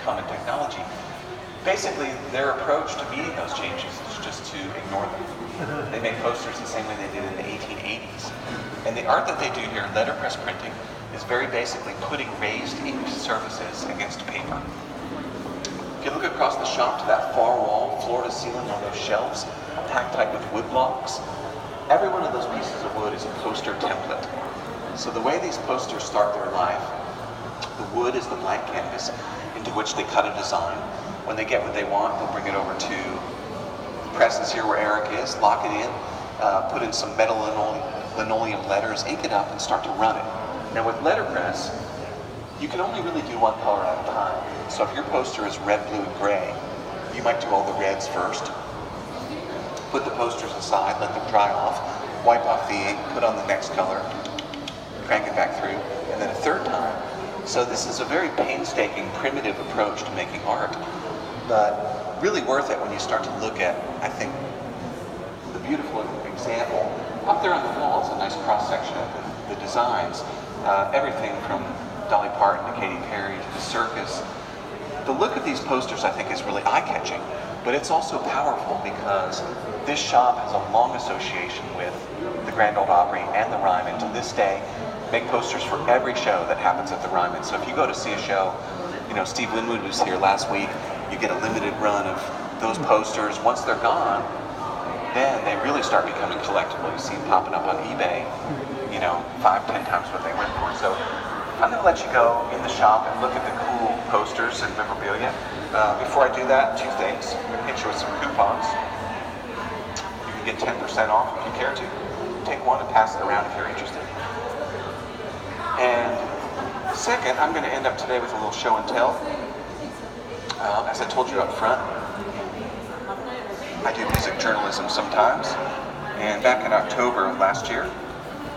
common technology. Basically, their approach to meeting those changes is just to ignore them. They make posters the same way they did in the 1880s. And the art that they do here, letterpress printing, is very basically putting raised ink surfaces against paper. If you look across the shop to that far wall, floor to ceiling on those shelves, packed tight with wood blocks, every one of those pieces of wood is a poster template. So the way these posters start their life, the wood is the blank canvas into which they cut a design. When they get what they want, they'll bring it over to the presses here where Eric is, lock it in, put in some metal linoleum letters, ink it up, and start to run it. Now with letterpress, you can only really do one color at a time. So if your poster is red, blue, and gray, you might do all the reds first, put the posters aside, let them dry off, wipe off the ink, put on the next color, crank it back through, and then a third time. So this is a very painstaking, primitive approach to making art, but really worth it when you start to look at, I think, the beautiful example. Up there on the wall is a nice cross-section of the designs. Everything from Dolly Parton to Katy Perry to the circus. The look of these posters, I think, is really eye-catching, but it's also powerful because this shop has a long association with the Grand Ole Opry and the Ryman. To this day, make posters for every show that happens at the Ryman. So if you go to see a show, you know, Steve Winwood was here last week, you get a limited run of those posters. Once they're gone, then they really start becoming collectible. You see them popping up on eBay, you know, 5-10 times what they went for. So I'm going to let you go in the shop and look at the cool posters and memorabilia. Before I do that, two things. I'm going to hit you with some coupons. You can get 10% off if you care to. Take one and pass it around if you're interested. And second, I'm going to end up today with a little show and tell. As I told you up front, I do music journalism sometimes. And back in October of last year,